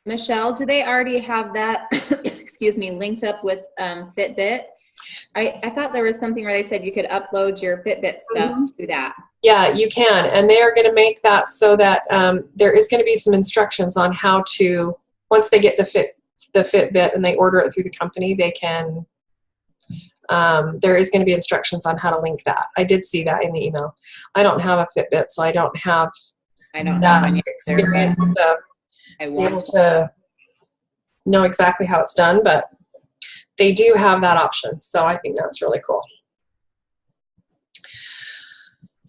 Michelle, do they already have that, excuse me, linked up with Fitbit? I thought there was something where they said you could upload your Fitbit stuff to that. Yeah, you can. And they are going to make that so that there is going to be some instructions on how to, once they get the Fitbit and they order it through the company, they can, there is going to be instructions on how to link that. I did see that in the email. I don't have a Fitbit, so I don't have that experience to be able to know exactly how it's done, but they do have that option. So I think that's really cool.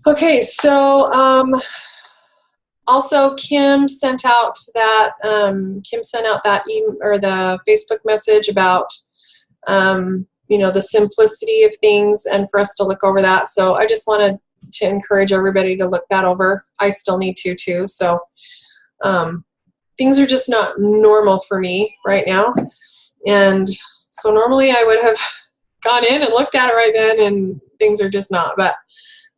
Okay, so also Kim sent out that email or the Facebook message about you know, the simplicity of things and for us to look over that. So I just wanted to encourage everybody to look that over. I still need to too. So things are just not normal for me right now. And so normally I would have gone in and looked at it right then, and things are just not. But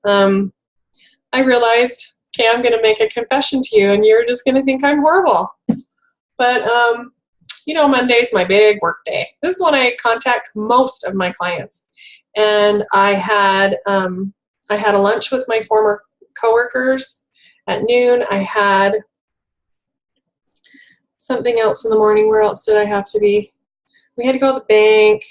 I realized, okay, I'm going to make a confession to you, and you're just going to think I'm horrible. But, you know, Monday's my big work day. This is when I contact most of my clients. And I had a lunch with my former coworkers at noon. I had something else in the morning. Where else did I have to be? We had to go to the bank.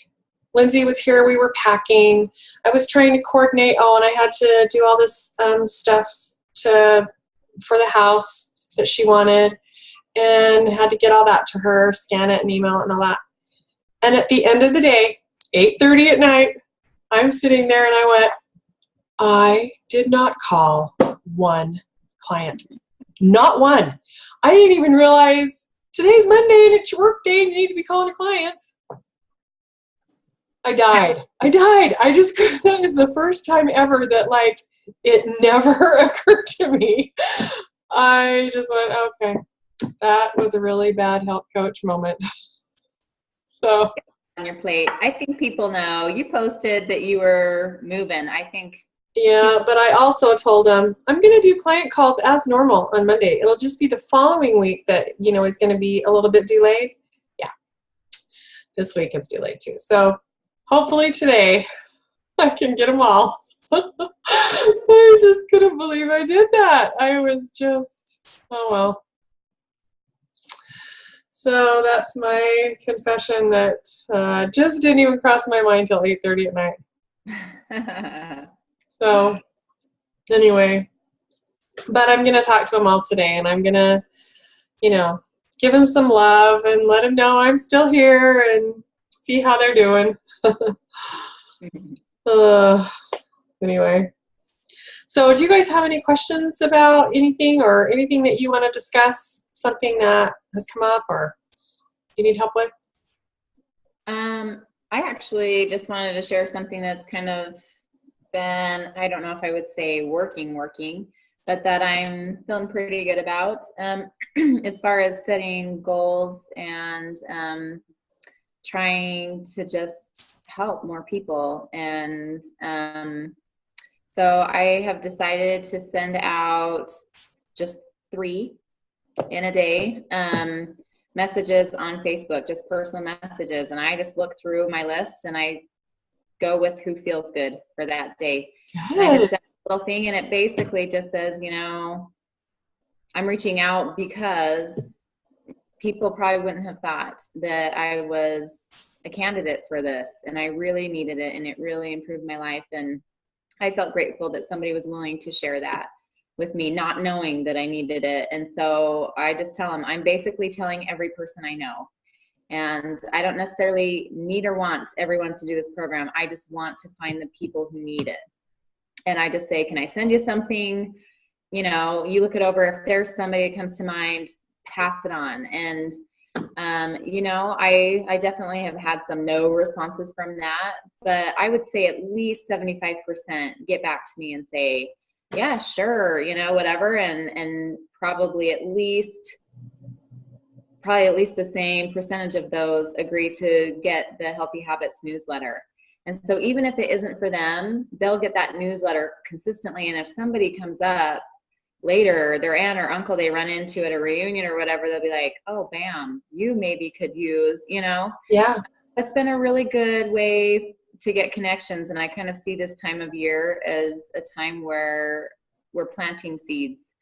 Lindsay was here. We were packing. I was trying to coordinate. Oh, and I had to do all this stuff for the house that she wanted, and had to get all that to her, scan it and email it and all that. And at the end of the day, 8:30 at night, I'm sitting there and I went, I did not call one client. Not one. I didn't even realize today's Monday and it's your work day and you need to be calling your clients. I died. I just, that is the first time ever that, like, it never occurred to me. I just went, okay, that was a really bad health coach moment. So. On your plate. I think people know. You posted that you were moving, I think. Yeah, but I also told them I'm going to do client calls as normal on Monday. It'll just be the following week that, you know, is going to be a little bit delayed. Yeah. This week it's delayed too. So hopefully today I can get them all. I just couldn't believe I did that. I was just, oh well. So that's my confession that just didn't even cross my mind till 8:30 at night. So anyway, but I'm going to talk to them all today, and I'm going to, you know, give them some love and let them know I'm still here and see how they're doing. Anyway, so do you guys have any questions about anything or anything that you want to discuss, something that has come up or you need help with? I actually just wanted to share something that's kind of been, I don't know if I would say working, but that I'm feeling pretty good about as far as setting goals and trying to just help more people. And so I have decided to send out just 3 in a day messages on Facebook, just personal messages. And I just look through my list and I go with who feels good for that day. And I just send a little thing, and it basically just says, you know, I'm reaching out because people probably wouldn't have thought that I was a candidate for this, and I really needed it, and it really improved my life. And I felt grateful that somebody was willing to share that with me, not knowing that I needed it. And so I just tell them, I'm basically telling every person I know. And I don't necessarily need or want everyone to do this program. I just want to find the people who need it. And I just say, can I send you something? You know, you look it over. If there's somebody that comes to mind, pass it on. And, you know, I definitely have had some no responses from that. But I would say at least 75% get back to me and say, yeah, sure, you know, whatever. And probably at least the same percentage of those agree to get the Healthy Habits newsletter. And so even if it isn't for them, they'll get that newsletter consistently. And if somebody comes up later, their aunt or uncle they run into at a reunion or whatever, they'll be like, oh, bam, you maybe could use, Yeah. That's been a really good way to get connections. And I kind of see this time of year as a time where we're planting seeds,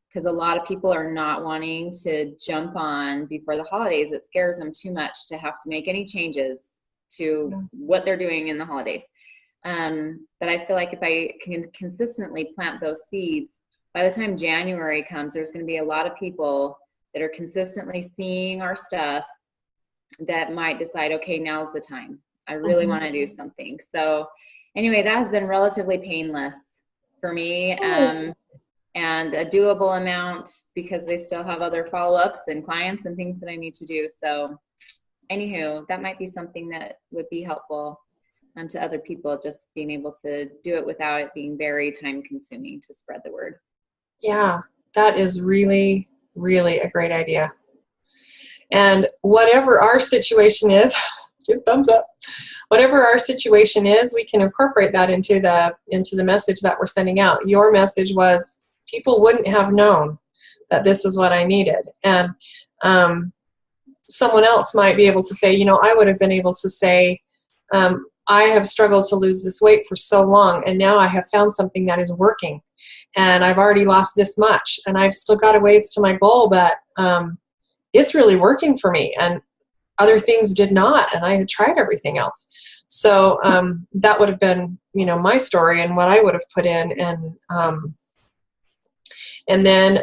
because a lot of people are not wanting to jump on before the holidays. It scares them too much to have to make any changes to what they're doing in the holidays. But I feel like if I can consistently plant those seeds, by the time January comes, there's going to be a lot of people that are consistently seeing our stuff that might decide, okay, now's the time. I really want to do something. So anyway, that has been relatively painless for me, and a doable amount, because they still have other follow-ups and clients and things that I need to do. So anywho, that might be something that would be helpful to other people, just being able to do it without it being very time consuming to spread the word. Yeah, that is really, really a great idea. And whatever our situation is, give thumbs up. Whatever our situation is, we can incorporate that into the message that we're sending out. Your message was, people wouldn't have known that this is what I needed. And someone else might be able to say, I would have been able to say, I have struggled to lose this weight for so long, and now I have found something that is working. And I've already lost this much, and I've still got a ways to my goal, but it's really working for me. And other things did not, and I had tried everything else. So that would have been, my story and what I would have put in. And then,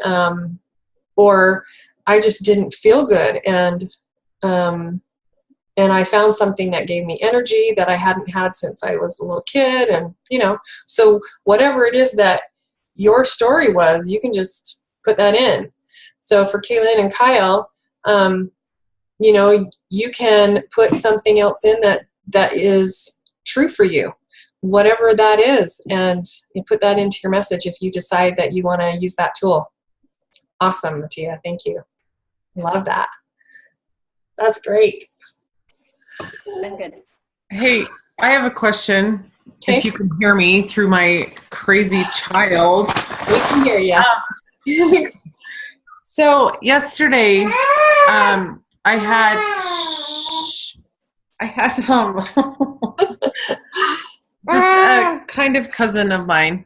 or I just didn't feel good. And I found something that gave me energy that I hadn't had since I was a little kid. And, so whatever it is that your story was, you can just put that in. So for Kaylin and Kyle, you can put something else in that is true for you, whatever that is, and you put that into your message if you decide that you want to use that tool. Awesome, Mattia. Thank you. Love that. That's great. Been good. Hey, I have a question. Okay. If you can hear me through my crazy child. We can hear you. So yesterday, I had just a kind of cousin of mine.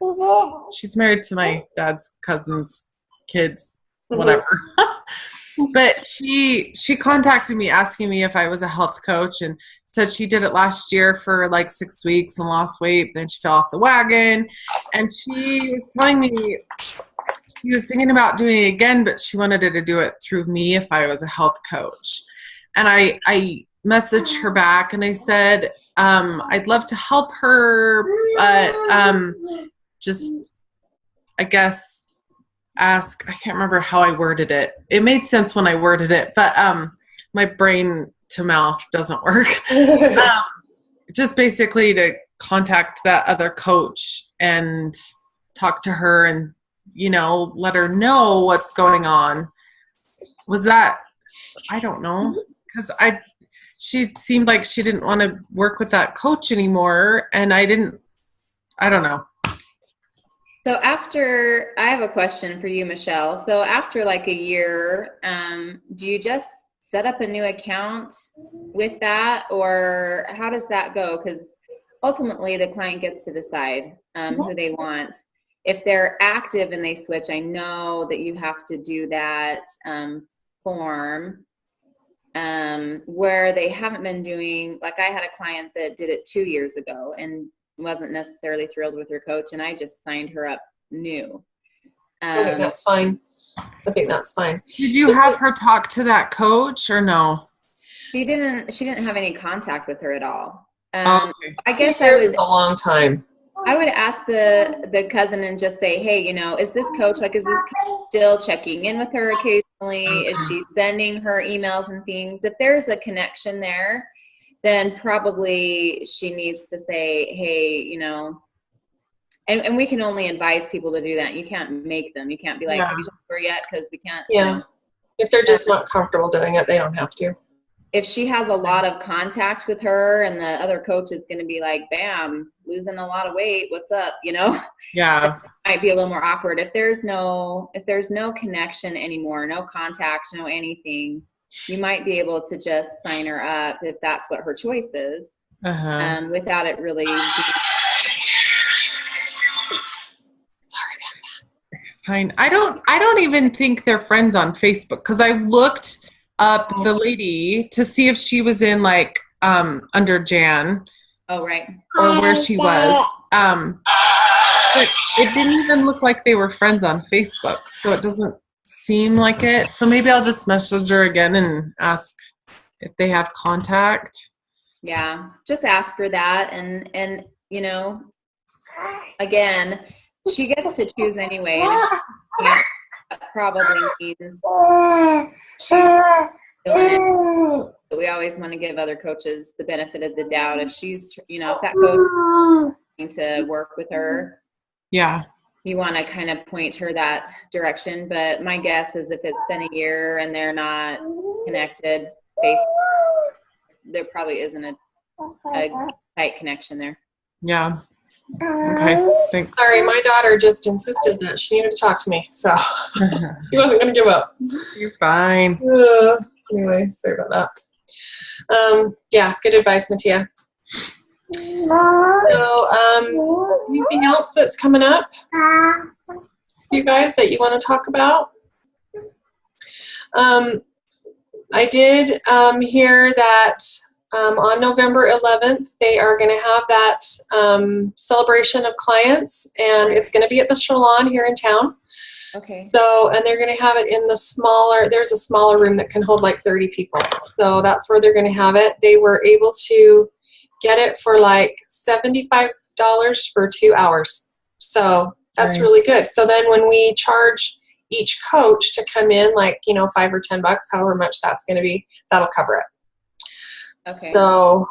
She's married to my dad's cousin's kids, whatever. But she contacted me asking me if I was a health coach, and said she did it last year for like 6 weeks and lost weight. Then she fell off the wagon, and she was telling me she was thinking about doing it again, but she wanted her to do it through me if I was a health coach. And I messaged her back and I said, I'd love to help her, but just, I guess, ask, I can't remember how I worded it. It made sense when I worded it, but my brain to mouth doesn't work. Just basically to contact that other coach and talk to her and, let her know what's going on. Was that, I don't know, because she seemed like she didn't want to work with that coach anymore, and I don't know. So I have a question for you, Michelle. So after like a year, do you just set up a new account with that, or how does that go? Because ultimately the client gets to decide who they want. If they're active and they switch, I know that you have to do that form. Where they haven't been doing, like I had a client that did it 2 years ago and wasn't necessarily thrilled with her coach, and I just signed her up new. I think that's fine. Did you have her talk to that coach or no? She didn't have any contact with her at all. Okay. I guess is a long time. I would ask the cousin and just say, hey, is this coach still checking in with her occasionally? Okay. Is she sending her emails and things? If there's a connection there, then probably she needs to say, hey, and we can only advise people to do that. You can't make them. You can't be like, have you talked to her yet? Because we can't. Yeah. If they're just not comfortable doing it, they don't have to. if she has a lot of contact with her and the other coach is going to be like, bam, losing a lot of weight, what's up, Yeah. it might be a little more awkward. If there's no connection anymore, no contact, no anything, you might be able to just sign her up if that's what her choice is, without it really Fine. I don't even think they're friends on Facebook, because I looked up the lady to see if she was in like under Jan. Oh, right. Or where she was. But it didn't even look like they were friends on Facebook, so it doesn't seem like it. So maybe I'll just message her again and ask if they have contact. Yeah, just ask her that, and again, she gets to choose anyway, and if she can't, that probably means doing it. But we always want to give other coaches the benefit of the doubt. If she's, if that coach is trying to work with her, Yeah. you want to kind of point her that direction. But my guess is if it's been a year and they're not connected, there probably isn't a tight connection there. Yeah. Okay. Thanks. Sorry, my daughter just insisted that she needed to talk to me, so she wasn't going to give up. You're fine. Anyway, sorry about that. Yeah, good advice, Mattia. So, anything else that's coming up, you guys, that you want to talk about? I did hear that on November 11th, they are going to have that celebration of clients, and it's going to be at the Shalon here in town. Okay. So, and they're going to have it in there's a smaller room that can hold like 30 people. So that's where they're going to have it. They were able to get it for like $75 for 2 hours. So that's Right. really good. So then when we charge each coach to come in, like, $5 or $10, however much that's going to be, that'll cover it. Okay. So,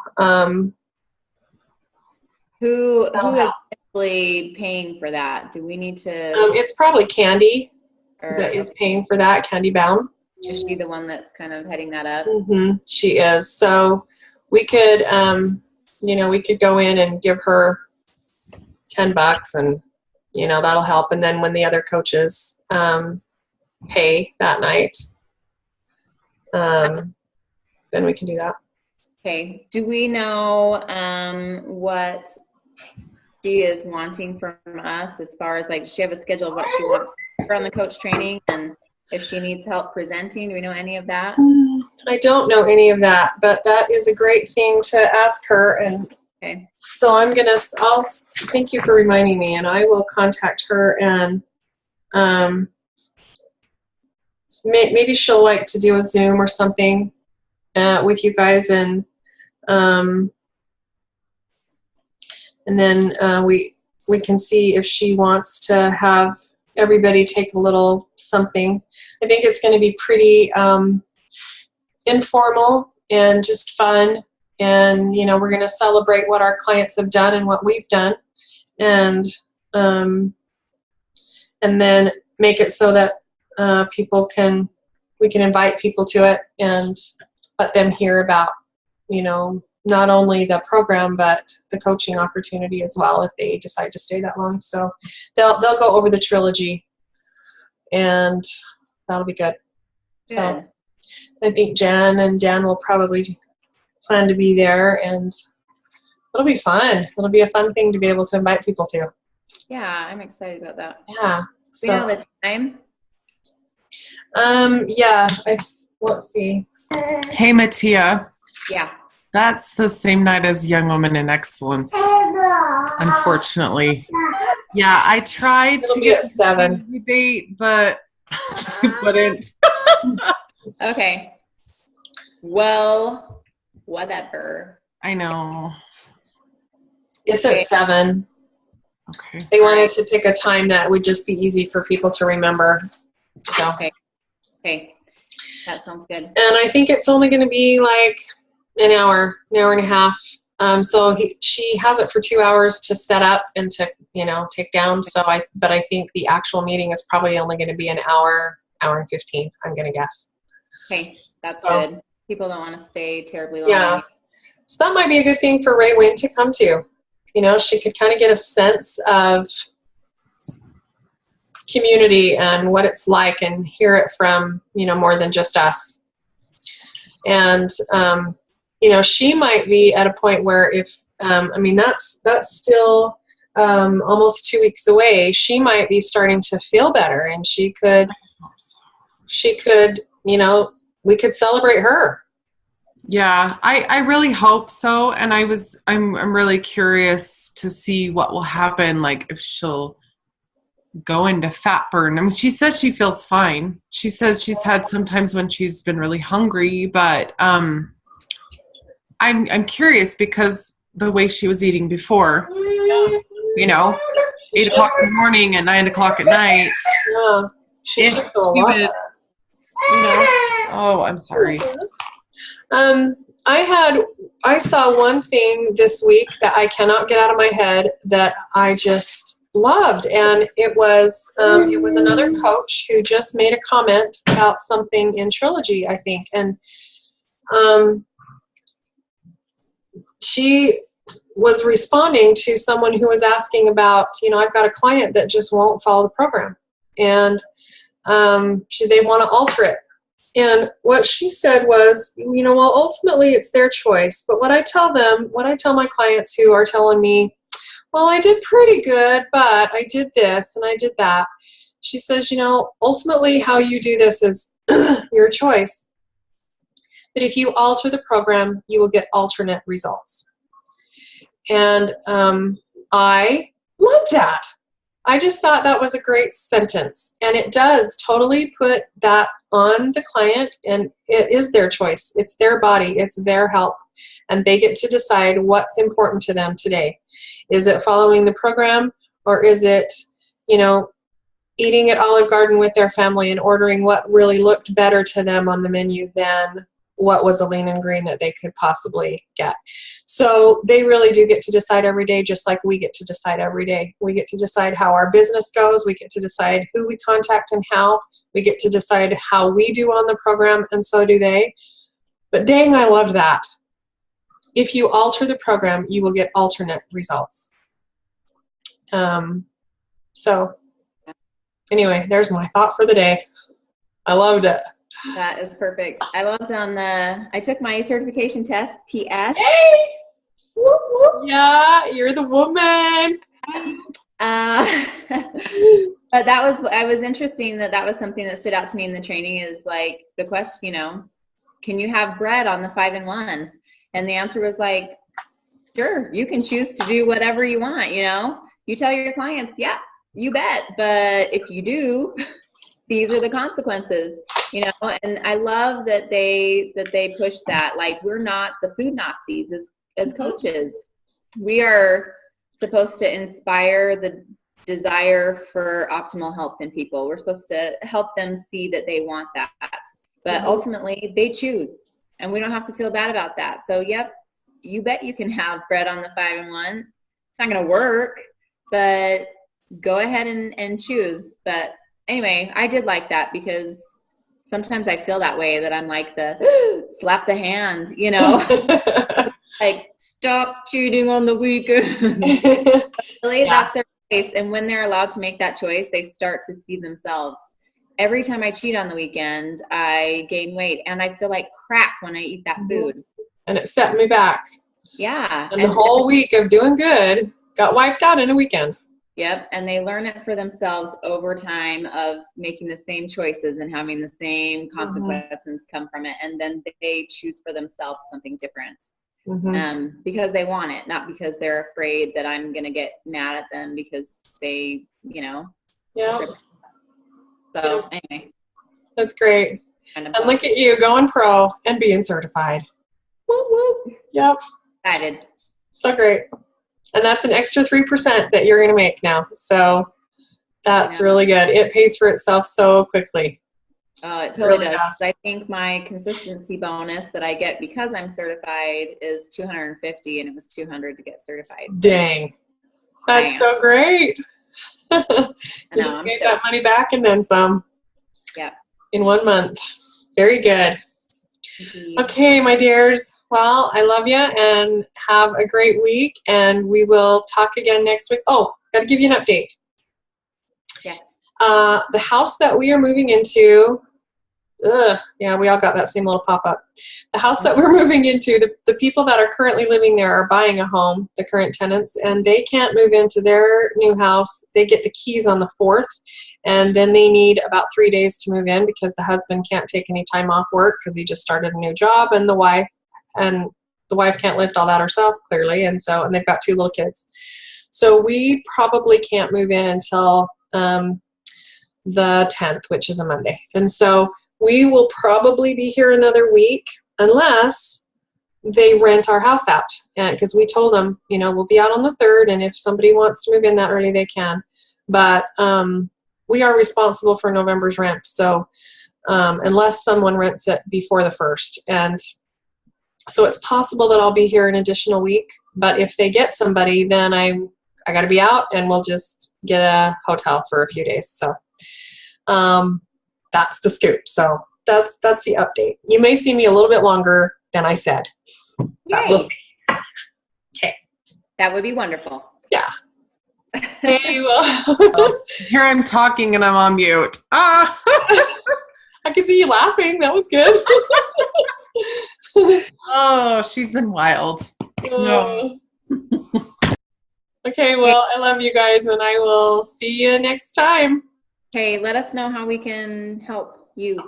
Who is actually paying for that? Do we need to? it's probably Candy Or that is paying for that, Candy Baum. is she the one that's kind of heading that up? She is. So we could, we could go in and give her $10 and, that'll help. And then when the other coaches pay that night, then we can do that. Okay. Do we know what she is wanting from us as far as, like, does she have a schedule of what she wants from the coach training, and if she needs help presenting? Do we know any of that? I don't know any of that, but that is a great thing to ask her. And Okay. so I'll thank you for reminding me, and I will contact her, and maybe she'll like to do a Zoom or something with you guys, and then we can see if she wants to have everybody take a little something. I think it's going to be pretty informal and just fun, and we're going to celebrate what our clients have done and what we've done, and then make it so that we can invite people to it and let them hear about not only the program but the coaching opportunity as well, if they decide to stay that long. So they'll go over the trilogy, and that'll be good. So I think Jan and Dan will probably plan to be there, and it'll be fun. It'll be a fun thing to be able to invite people to. Yeah, I'm excited about that. Yeah. We know the time. Yeah. Let's see. Hey, Mattia. Yeah. That's the same night as Young Women in Excellence, unfortunately. Yeah, I tried It'll to be get at 7. the date, but I couldn't. Okay. Well, whatever. I know. It's Okay. at 7. Okay. They wanted to pick a time that would just be easy for people to remember. So, Okay. That sounds good. and I think it's only going to be like an hour and a half. So she has it for 2 hours to set up and to take down. So but I think the actual meeting is probably only going to be an hour and 15. I'm going to guess. Okay, that's So, good. People don't want to stay terribly long. Yeah. So that might be a good thing for Ray Wynn to come to. You know, she could kind of get a sense of community and what it's like and hear it from, you know, more than just us. And, you know, she might be at a point where if, I mean, that's still almost 2 weeks away. She might be starting to feel better, and she could, you know, we could celebrate her. Yeah, I really hope so. And I'm really curious to see what will happen, like if she'll go into fat burn. I mean, she says she feels fine. She says she's had some times when she's been really hungry, but I'm curious because the way she was eating before, you know, 8 o'clock in the morning and 9 o'clock at night. Yeah, she should feel a lot better. You know, oh, I'm sorry. I saw one thing this week that I cannot get out of my head that I just loved, and it was another coach who just made a comment about something in Trilogy, I think, and she was responding to someone who was asking about, you know, I've got a client that just won't follow the program, and they want to alter it. And what she said was, you know, well, ultimately it's their choice. But what I tell my clients who are telling me, well, I did pretty good, but I did this and I did that. She says, you know, ultimately how you do this is your choice. But if you alter the program, you will get alternate results. And I love that. I just thought that was a great sentence, and it does totally put that on the client, and it is their choice. It's their body, it's their health, and they get to decide what's important to them today. Is it following the program, or is it, you know, eating at Olive Garden with their family and ordering what really looked better to them on the menu than what was a lean and green that they could possibly get. So they really do get to decide every day, just like we get to decide every day. We get to decide how our business goes. We get to decide who we contact and how. We get to decide how we do on the program, and so do they. But dang, I loved that. If you alter the program, you will get alternate results. So anyway, there's my thought for the day. I loved it. That is perfect. I loved I took my certification test, PS. Hey! Whoop, whoop. Yeah, you're the woman. But I was interesting that was something that stood out to me in the training is like the question, you know, can you have bread on the 5-in-1? And the answer was like, sure, you can choose to do whatever you want, you know. You tell your clients, yeah, you bet. But if you do, these are the consequences, you know. And I love that they push that. Like, we're not the food Nazis as coaches. We are supposed to inspire the desire for optimal health in people. We're supposed to help them see that they want that. But ultimately, they choose. And we don't have to feel bad about that. So, yep, you bet you can have bread on the 5-in-1. It's not going to work, but go ahead and choose. But anyway, I did like that because sometimes I feel that way, that I'm like the slap the hand, you know, like stop cheating on the weekend. Really, yeah. That's their choice. And when they're allowed to make that choice, they start to see themselves. Every time I cheat on the weekend, I gain weight and I feel like crap when I eat that food. And it set me back. Yeah. And the whole week of doing good got wiped out in a weekend. Yep. And they learn it for themselves over time of making the same choices and having the same consequences come from it. And then they choose for themselves something different because they want it, not because they're afraid that I'm going to get mad at them because they, you know. Yeah. So anyway. That's great. And look at you going pro and being certified. Whoop, whoop. Yep. Excited. So great. And that's an extra 3% that you're going to make now. So that's really good. It pays for itself so quickly. Oh, it totally does. I think my consistency bonus that I get because I'm certified is $250, and it was $200 to get certified. Dang. That's so great. You just gave that money back and then some. Yeah. In 1 month. Very good. Indeed. Okay, my dears. Well, I love you and have a great week. And we will talk again next week. Oh, got to give you an update. Yes. The house that we are moving into, yeah, we all got that same little pop-up. The house that we're moving into, the people that are currently living there are buying a home, the current tenants, and they can't move into their new house. They get the keys on the 4th, and then they need about 3 days to move in because the husband can't take any time off work because he just started a new job, and the wife can't lift all that herself, clearly, and they've got 2 little kids. So we probably can't move in until the 10th, which is a Monday. And so we will probably be here another week unless they rent our house out. And because we told them, we'll be out on the 3rd, and if somebody wants to move in that early, they can. But we are responsible for November's rent. So unless someone rents it before the 1st. And so it's possible that I'll be here an additional week. But if they get somebody, then I got to be out, and we'll just get a hotel for a few days. So that's the scoop. So that's the update. You may see me a little bit longer than I said. But we'll see. Okay. That would be wonderful. Yeah. Hey, well. Here I'm talking and I'm on mute. Ah. I can see you laughing. That was good. Oh, she's been wild. No. Okay, well, I love you guys, and I will see you next time. Hey, let us know how we can help you.